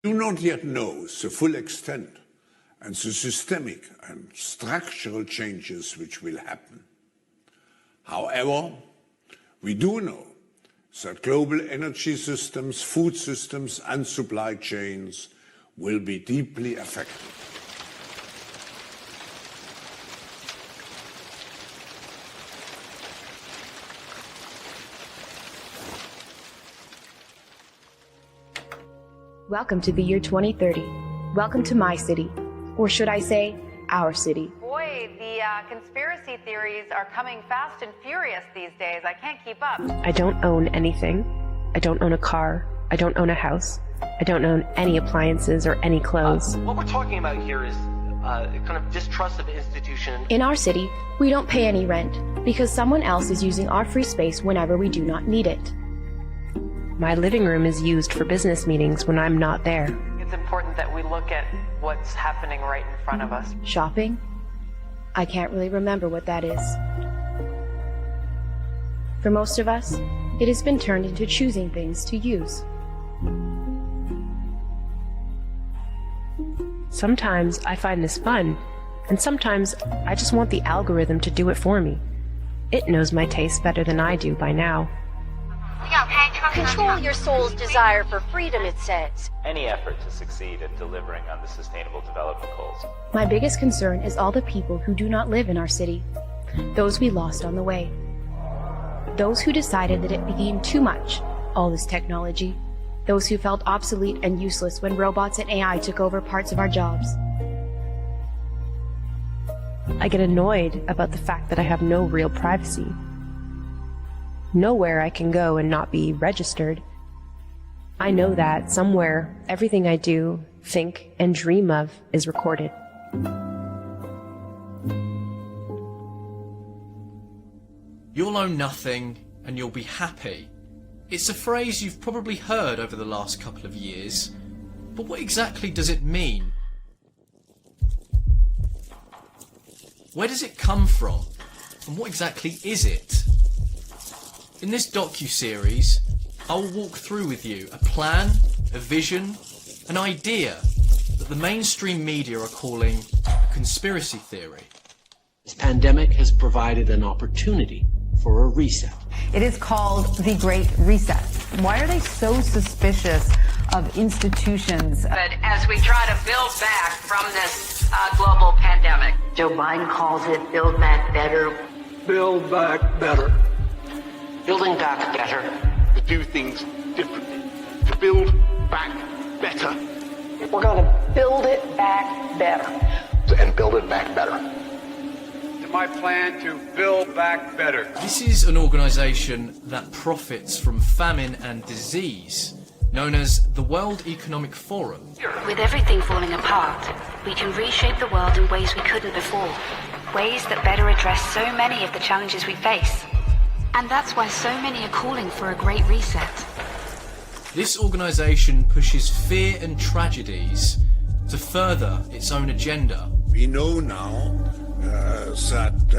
We do not yet know the full extent and the systemic and structural changes which will happen. However, we do know that global energy systems, food systems and supply chains will be deeply affected. Welcome to the year 2030. Welcome to my city, or should I say, our city. Boy, the conspiracy theories are coming fast and furious these days. I can't keep up. I don't own anything. I don't own a car. I don't own a house. I don't own any appliances or any clothes. What we're talking about here is kind of distrust of institutions. In our city, we don't pay any rent because someone else is using our free space whenever we do not need it. My living room is used for business meetings when I'm not there. It's important that we look at what's happening right in front of us. Shopping? I can't really remember what that is. For most of us, it has been turned into choosing things to use. Sometimes I find this fun, and sometimes I just want the algorithm to do it for me. It knows my taste better than I do by now. Control your soul's desire for freedom, it says. Any effort to succeed at delivering on the Sustainable Development Goals. My biggest concern is all the people who do not live in our city, those we lost on the way. Those who decided that it became too much, all this technology. Those who felt obsolete and useless when robots and AI took over parts of our jobs. I get annoyed about the fact that I have no real privacy. Nowhere I can go and not be registered. I know that somewhere everything I do, think, and dream of is recorded. You'll own nothing and you'll be happy. It's a phrase you've probably heard over the last couple of years, but what exactly does it mean? Where does it come from? And what exactly is it? In this docu-series, I will walk through with you a plan, a vision, an idea that the mainstream media are calling a conspiracy theory. This pandemic has provided an opportunity for a reset. It is called the Great Reset. Why are they so suspicious of institutions? But as we try to build back from this global pandemic. Joe Biden calls it Build Back Better. Build back better. Building back better. To do things differently. To build back better. We're going to build it back better. And build it back better. My plan to build back better. This is an organisation that profits from famine and disease, known as the World Economic Forum. With everything falling apart, we can reshape the world in ways we couldn't before. Ways that better address so many of the challenges we face. And that's why so many are calling for a great reset. This organisation pushes fear and tragedies to further its own agenda. We know now that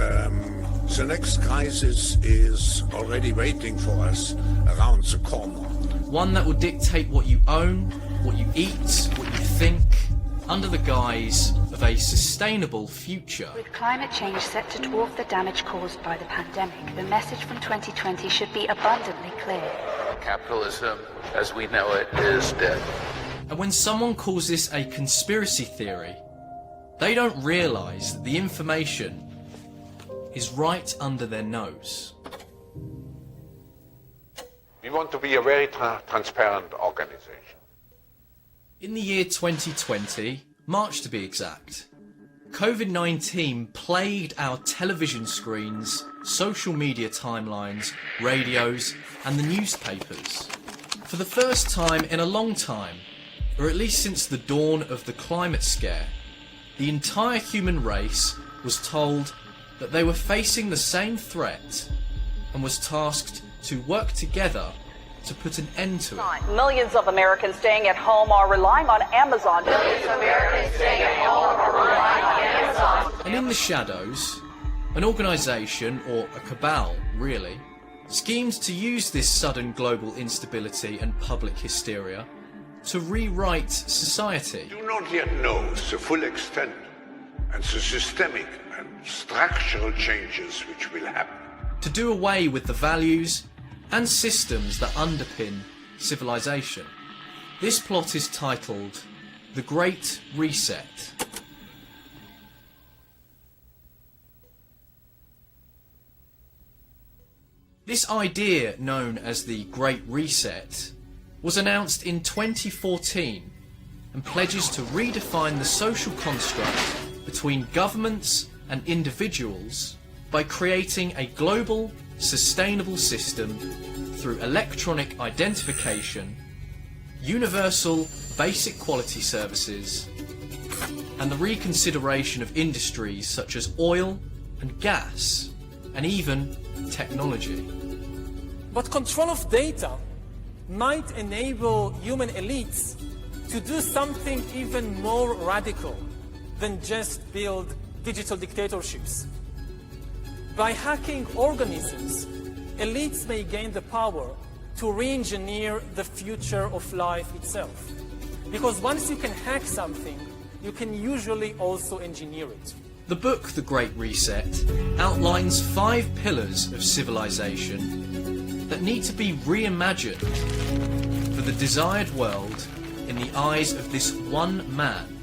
the next crisis is already waiting for us around the corner. One that will dictate what you own, what you eat, what you think, under the guise of a sustainable future. With climate change set to dwarf the damage caused by the pandemic, the message from 2020 should be abundantly clear. Capitalism, as we know it, is dead. And when someone calls this a conspiracy theory, they don't realise that the information is right under their nose. We want to be a very transparent organization. In the year 2020, March to be exact, COVID-19 plagued our television screens, social media timelines, radios, and the newspapers. For the first time in a long time, or at least since the dawn of the climate scare, the entire human race was told that they were facing the same threat and was tasked to work together to put an end to it. Millions of Americans staying at home are relying on Amazon. Millions of Americans staying at home are relying on Amazon. And in the shadows, an organisation, or a cabal really, schemed to use this sudden global instability and public hysteria to rewrite society. We do not yet know the full extent and the systemic and structural changes which will happen. To do away with the values and systems that underpin civilization. This plot is titled The Great Reset. This idea, known as the Great Reset, was announced in 2014 and pledges to redefine the social construct between governments and individuals by creating a global, sustainable system through electronic identification, universal basic quality services, and the reconsideration of industries such as oil and gas, and even technology. But control of data might enable human elites to do something even more radical than just build digital dictatorships. By hacking organisms, elites may gain the power to re-engineer the future of life itself. Because once you can hack something, you can usually also engineer it. The book, The Great Reset, outlines 5 pillars of civilization that need to be reimagined for the desired world in the eyes of this one man,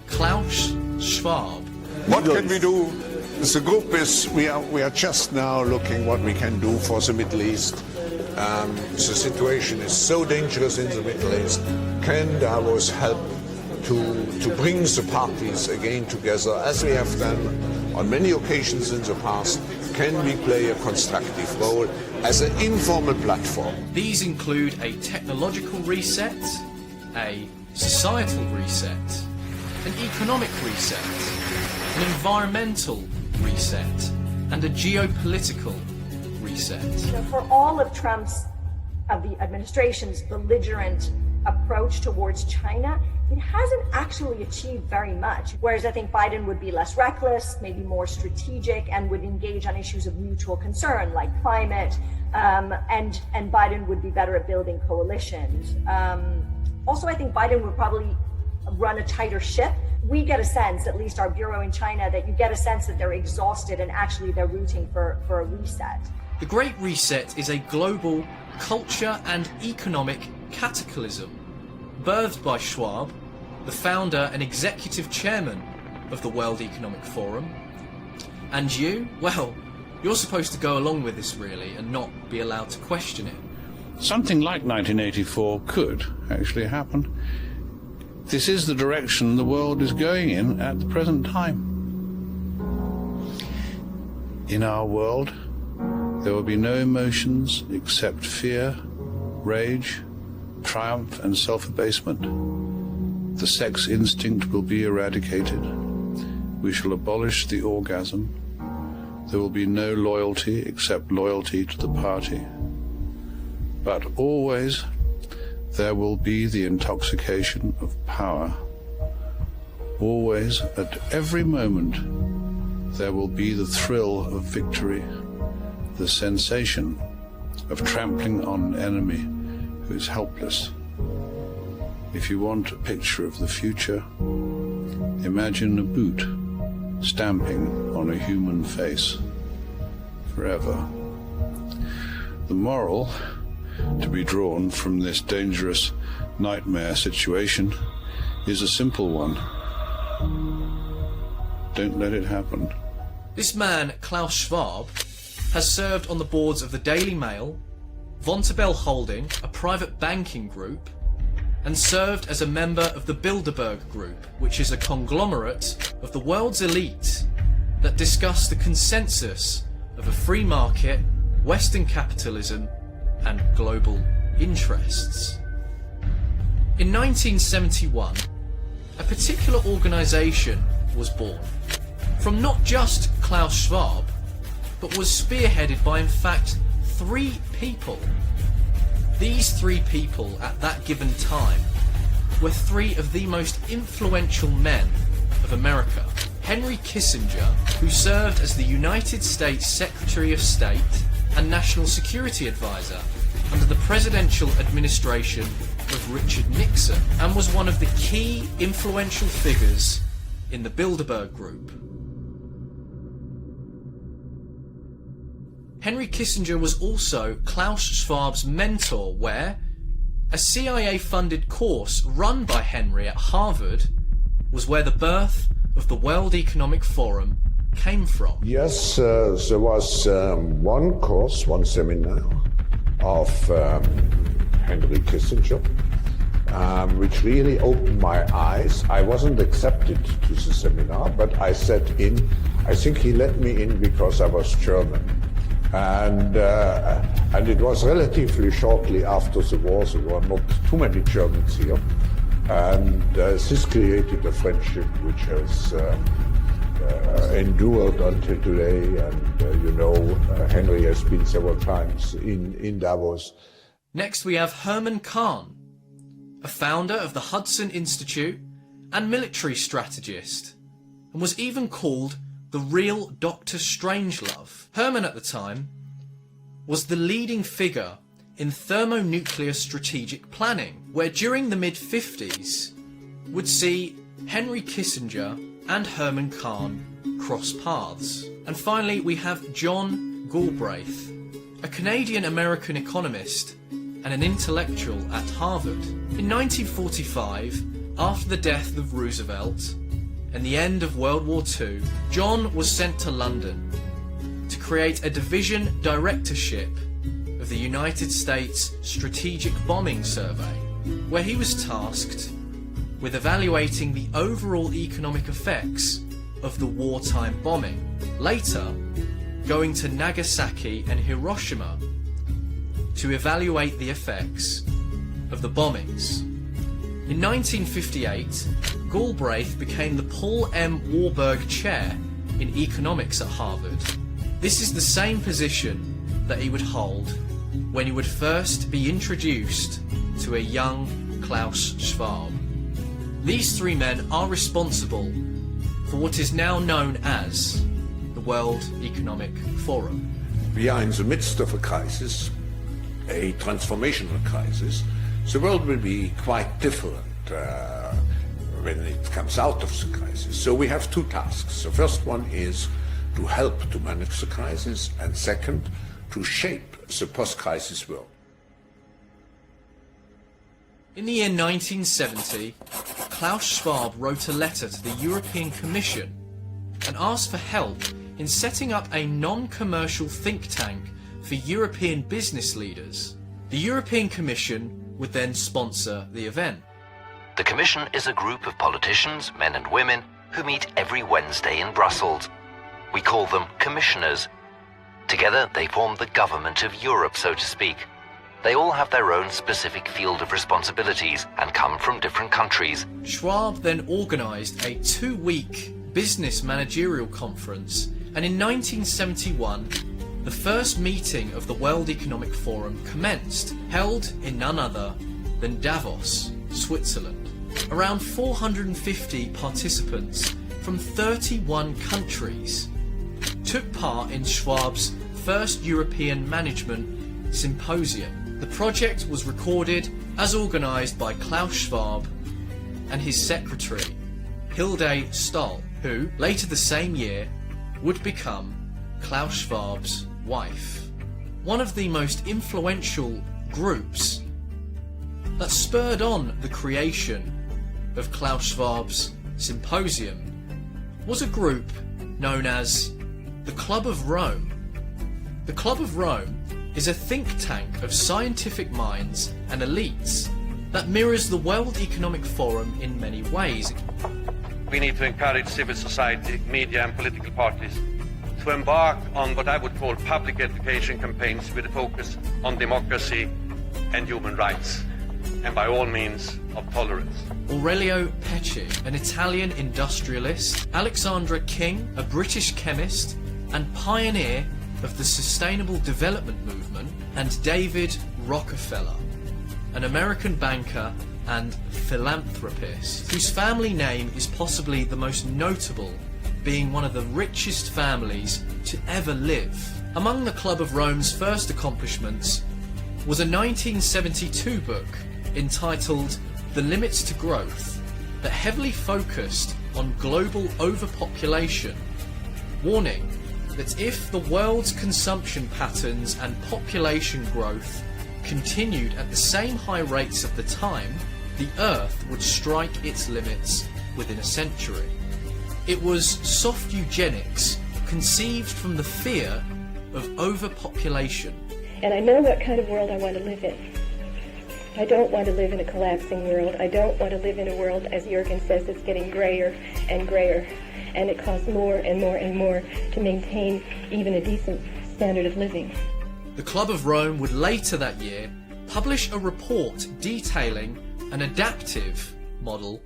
Klaus Schwab. What can we do? The group is, we are just now looking what we can do for the Middle East. The situation is so dangerous in the Middle East. Can Davos help to bring the parties again together, as we have done on many occasions in the past? Can we play a constructive role as an informal platform? These include a technological reset, a societal reset, an economic reset, an environmental reset, and a geopolitical reset. For all of the administration's belligerent approach towards China, it hasn't actually achieved very much. Whereas I think Biden would be less reckless, maybe more strategic, and would engage on issues of mutual concern like climate, and Biden would be better at building coalitions. Also, I think Biden would probably run a tighter ship. We get a sense, at least our bureau in China, that you get a sense that they're exhausted and actually they're rooting for a reset. The Great Reset is a global culture and economic cataclysm, birthed by Schwab, the founder and executive chairman of the World Economic Forum. And you, well, you're supposed to go along with this really and not be allowed to question it. Something like 1984 could actually happen. This is the direction the world is going in at the present time. In our world, there will be no emotions except fear, rage, triumph and self-abasement. The sex instinct will be eradicated. We shall abolish the orgasm. There will be no loyalty except loyalty to the party. But always there will be the intoxication of power. Always, at every moment, there will be the thrill of victory, the sensation of trampling on an enemy who is helpless. If you want a picture of the future, imagine a boot stamping on a human face forever. The moral to be drawn from this dangerous nightmare situation is a simple one. Don't let it happen. This man, Klaus Schwab, has served on the boards of the Daily Mail, 𝗏𝗏𝗿 Holding, a private banking group, and served as a member of the Bilderberg Group, which is a conglomerate of the world's elite that discuss the consensus of a free market, Western capitalism, and global interests. In 1971, a particular organisation was born from not just Klaus Schwab, but was spearheaded by, in fact, 3 people. These 3 people at that given time were 3 of the most influential men of America. Henry Kissinger, who served as the United States Secretary of State and National Security Advisor under the presidential administration of Richard Nixon and was one of the key influential figures in the Bilderberg Group. Henry Kissinger was also Klaus Schwab's mentor, where a CIA-funded course run by Henry at Harvard was where the birth of the World Economic Forum came from. Yes, there was one course, one seminar of Henry Kissinger, which really opened my eyes. I wasn't accepted to the seminar, but I sat in. I think he let me in because I was German. And it was relatively shortly after the war. There were not too many Germans here. And this created a friendship which has endured until today. And Henry has been several times in Davos. Next we have Herman Kahn, a founder of the Hudson Institute and military strategist, and was even called the real Dr. Strangelove. Herman at the time was the leading figure in thermonuclear strategic planning, where during the mid-50s would see Henry Kissinger and Herman Kahn cross paths. And finally we have John Galbraith, a Canadian-American economist and an intellectual at Harvard. In 1945, after the death of Roosevelt and the end of World War II, John was sent to London to create a division directorship of the United States Strategic Bombing Survey, where he was tasked with evaluating the overall economic effects of the wartime bombing, later going to Nagasaki and Hiroshima to evaluate the effects of the bombings. In 1958, Galbraith became the Paul M. Warburg Chair in Economics at Harvard. This is the same position that he would hold when he would first be introduced to a young Klaus Schwab. These three men are responsible for what is now known as the World Economic Forum. We are in the midst of a crisis, a transformational crisis. The world will be quite different when it comes out of the crisis. So we have two tasks. The first one is to help to manage the crisis, and second, to shape the post-crisis world. In the year 1970, Klaus Schwab wrote a letter to the European Commission and asked for help in setting up a non-commercial think tank for European business leaders. The European Commission would then sponsor the event. The Commission is a group of politicians, men and women, who meet every Wednesday in Brussels. We call them commissioners. Together they form the government of Europe, so to speak. They all have their own specific field of responsibilities and come from different countries. Schwab then organised a 2-week business managerial conference, and in 1971 the first meeting of the World Economic Forum commenced, held in none other than Davos, Switzerland. Around 450 participants from 31 countries took part in Schwab's first European Management Symposium. The project was recorded as organised by Klaus Schwab and his secretary, Hilde Stahl, who, later the same year, would become Klaus Schwab's wife. One of the most influential groups that spurred on the creation of Klaus Schwab's symposium was a group known as the Club of Rome. The Club of Rome is a think tank of scientific minds and elites that mirrors the World Economic Forum in many ways. We need to encourage civil society, media and political parties to embark on what I would call public education campaigns with a focus on democracy and human rights, and by all means of tolerance. 𝗵𝗵𝗿𝗍, an Italian industrialist, Alexandra King, a British chemist and pioneer of the Sustainable Development Movement, and David Rockefeller, an American banker and philanthropist, whose family name is possibly the most notable, being one of the richest families to ever live. Among the Club of Rome's first accomplishments was a 1972 book entitled The Limits to Growth that heavily focused on global overpopulation, warning that if the world's consumption patterns and population growth continued at the same high rates of the time, the Earth would strike its limits within a century. It was soft eugenics conceived from the fear of overpopulation. And I know what kind of world I want to live in. I don't want to live in a collapsing world. I don't want to live in a world, as Jürgen says, that's getting grayer and grayer. And it costs more and more and more to maintain even a decent standard of living. The Club of Rome would later that year publish a report detailing an adaptive model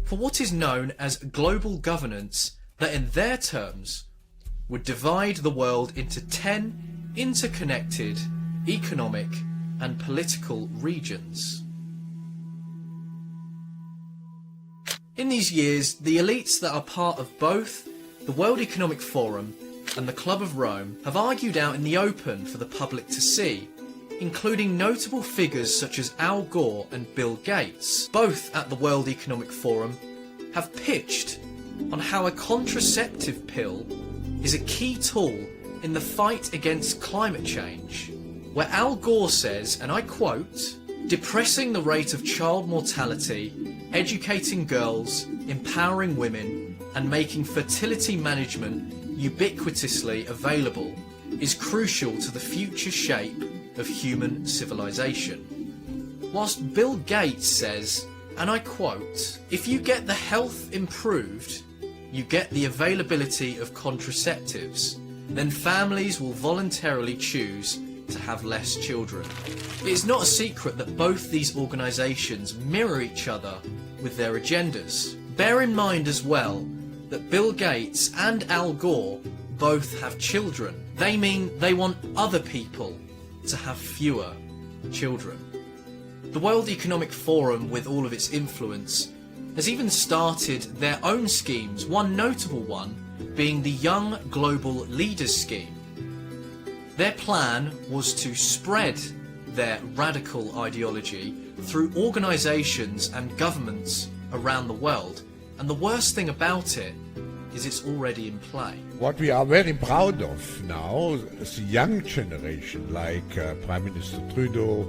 for what is known as global governance that in their terms would divide the world into 10 interconnected economic and political regions. In these years, the elites that are part of both the World Economic Forum and the Club of Rome have argued out in the open for the public to see, including notable figures such as Al Gore and Bill Gates, both at the World Economic Forum, have pitched on how a contraceptive pill is a key tool in the fight against climate change, where Al Gore says, and I quote, "Depressing the rate of child mortality, educating girls, empowering women, and making fertility management ubiquitously available is crucial to the future shape of human civilization." Whilst Bill Gates says, and I quote, "If you get the health improved, you get the availability of contraceptives, then families will voluntarily choose to have less children." It is not a secret that both these organisations mirror each other with their agendas. Bear in mind as well that Bill Gates and Al Gore both have children. They mean they want other people to have fewer children. The World Economic Forum, with all of its influence, has even started their own schemes, one notable one being the Young Global Leaders Scheme. Their plan was to spread their radical ideology through organisations and governments around the world, and the worst thing about it is it's already in play. What we are very proud of now is the young generation, like Prime Minister Trudeau,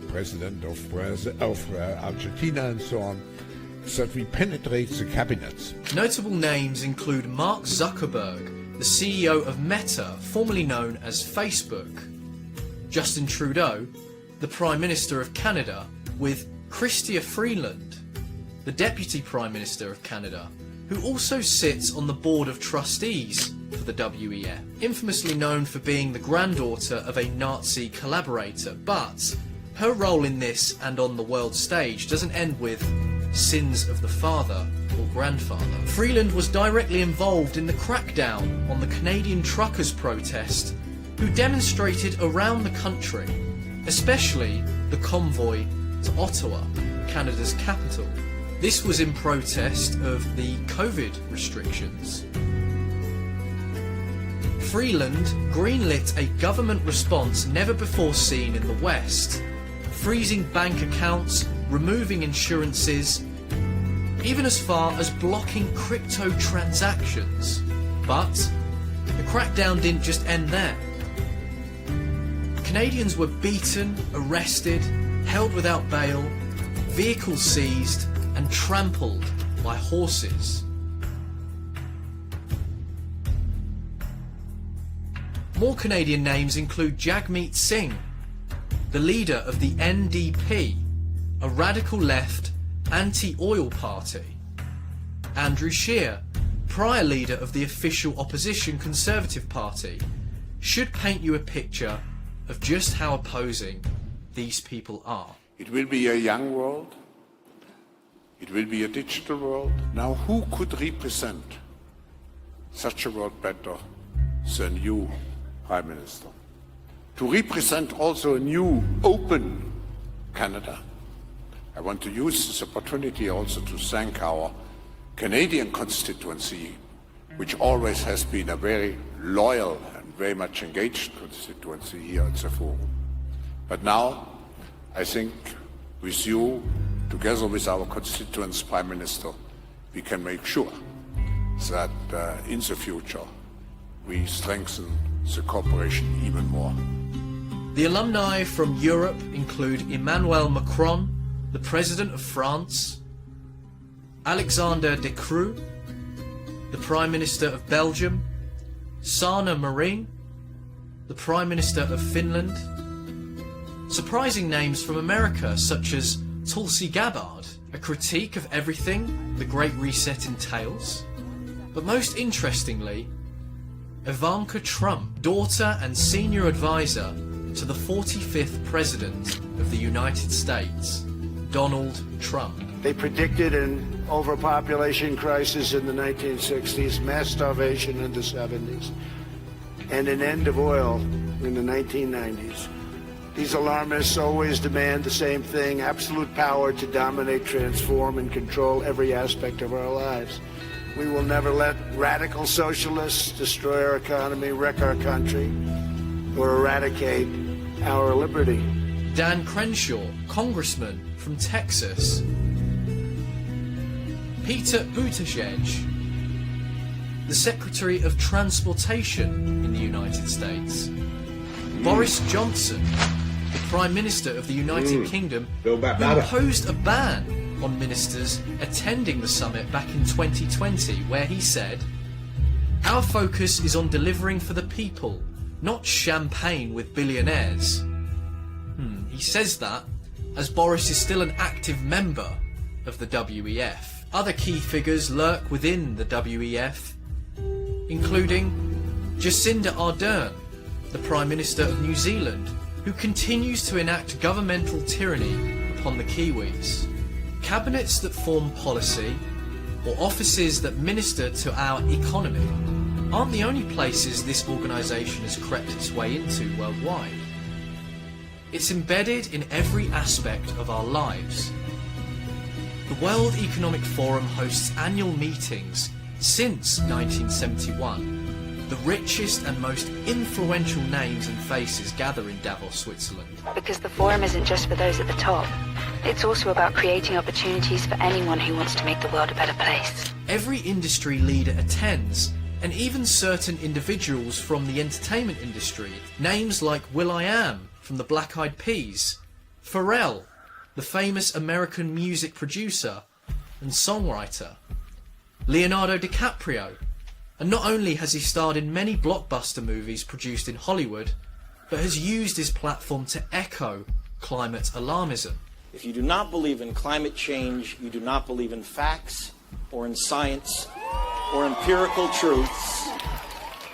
President of Argentina and so on, is that we penetrate the cabinets. Notable names include Mark Zuckerberg, the CEO of Meta, formerly known as Facebook, Justin Trudeau, the Prime Minister of Canada, with Chrystia Freeland, the Deputy Prime Minister of Canada, who also sits on the Board of Trustees for the WEF, infamously known for being the granddaughter of a Nazi collaborator, but her role in this and on the world stage doesn't end with sins of the father or grandfather. Freeland was directly involved in the crackdown on the Canadian truckers' protest, who demonstrated around the country, especially the convoy to Ottawa, Canada's capital. This was in protest of the COVID restrictions. Freeland greenlit a government response never before seen in the West, freezing bank accounts, removing insurances, even as far as blocking crypto transactions. But the crackdown didn't just end there. Canadians were beaten, arrested, held without bail, vehicles seized, and trampled by horses. More Canadian names include Jagmeet Singh, the leader of the NDP, a radical left anti-oil party; Andrew Scheer, prior leader of the official opposition Conservative Party, should paint you a picture of just how opposing these people are. It will be a young world. It will be a digital world. Now, who could represent such a world better than you, Prime Minister? To represent also a new, open Canada. I want to use this opportunity also to thank our Canadian constituency, which always has been a very loyal and very much engaged constituency here at the Forum. But now, I think With you, together with our constituents, Prime Minister, we can make sure that in the future we strengthen the cooperation even more. The alumni from Europe include 𝗵𝗵𝗿𝗄, the President of France, Alexander De Croo, the Prime Minister of Belgium, 𝗬𝗵𝗵𝗺𝗍, the Prime Minister of Finland. Surprising names from America such as 𝗙់_cie his'𝗁, a critique of everything the Great Reset entails. But most interestingly, Ivanka Trump, daughter and senior advisor to the 45th President of the United States, Donald Trump. They predicted an overpopulation crisis in the 1960s, mass starvation in the 70s, and an end of oil in the 1990s. These alarmists always demand the same thing: absolute power to dominate, transform, and control every aspect of our lives. We will never let radical socialists destroy our economy, wreck our country, or eradicate our liberty. Dan Crenshaw, congressman from Texas. Peter Buttigieg, the Secretary of Transportation in the United States. Boris Johnson, the Prime Minister of the United Kingdom, who imposed a ban on ministers attending the summit back in 2020, where he said, "Our focus is on delivering for the people, not champagne with billionaires." He says that as Boris is still an active member of the WEF. Other key figures lurk within the WEF, including Jacinda Ardern, the Prime Minister of New Zealand, who continues to enact governmental tyranny upon the Kiwis. Cabinets that form policy, or offices that minister to our economy, aren't the only places this organisation has crept its way into worldwide. It's embedded in every aspect of our lives. The World Economic Forum hosts annual meetings since 1971. The richest and most influential names and faces gather in Davos, Switzerland. Because the forum isn't just for those at the top. It's also about creating opportunities for anyone who wants to make the world a better place. Every industry leader attends, and even certain individuals from the entertainment industry. Names like will.i.am from the Black Eyed Peas, Pharrell, the famous American music producer and songwriter, Leonardo DiCaprio. And not only has he starred in many blockbuster movies produced in Hollywood, but has used his platform to echo climate alarmism. If you do not believe in climate change, you do not believe in facts or in science or empirical truths,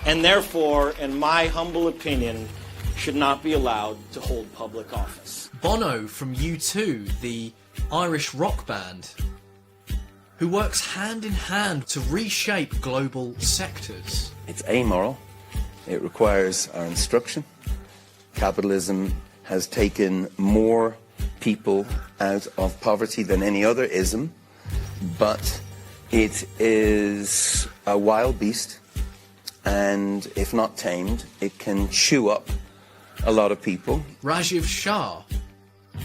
and therefore, in my humble opinion, should not be allowed to hold public office. Bono from U2, the Irish rock band, who works hand in hand to reshape global sectors. It's amoral. It requires our instruction. Capitalism has taken more people out of poverty than any other ism, but it is a wild beast, and if not tamed, it can chew up a lot of people. Rajiv Shah,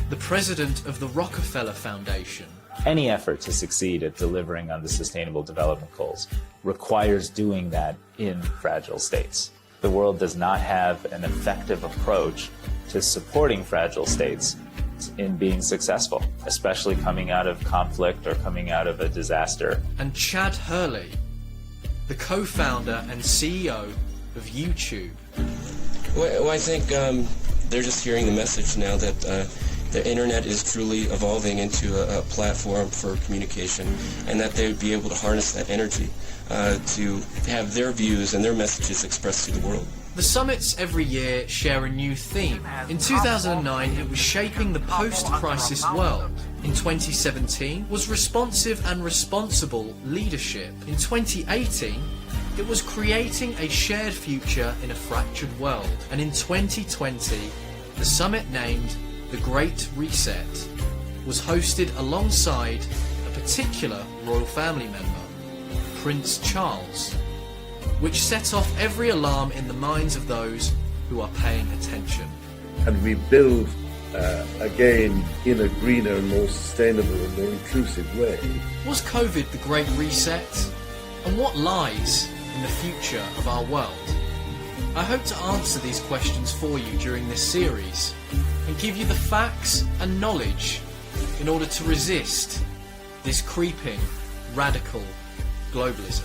the president of the Rockefeller Foundation. Any effort to succeed at delivering on the Sustainable Development Goals requires doing that in fragile states. The world does not have an effective approach to supporting fragile states in being successful, especially coming out of conflict or coming out of a disaster. And Chad Hurley, the co-founder and CEO of YouTube. Well, I think they're just hearing the message now that the internet is truly evolving into a platform for communication, and that they would be able to harness that energy to have their views and their messages expressed to the world. The summits every year share a new theme. In 2009, it was shaping the post-crisis world. In 2017, was responsive and responsible leadership. In 2018, it was creating a shared future in a fractured world. And in 2020, the summit named the Great Reset was hosted alongside a particular royal family member, Prince Charles, which set off every alarm in the minds of those who are paying attention. And we build again, in a greener, more sustainable and more inclusive way. Was COVID the Great Reset? And what lies in the future of our world? I hope to answer these questions for you during this series and give you the facts and knowledge in order to resist this creeping, radical globalism.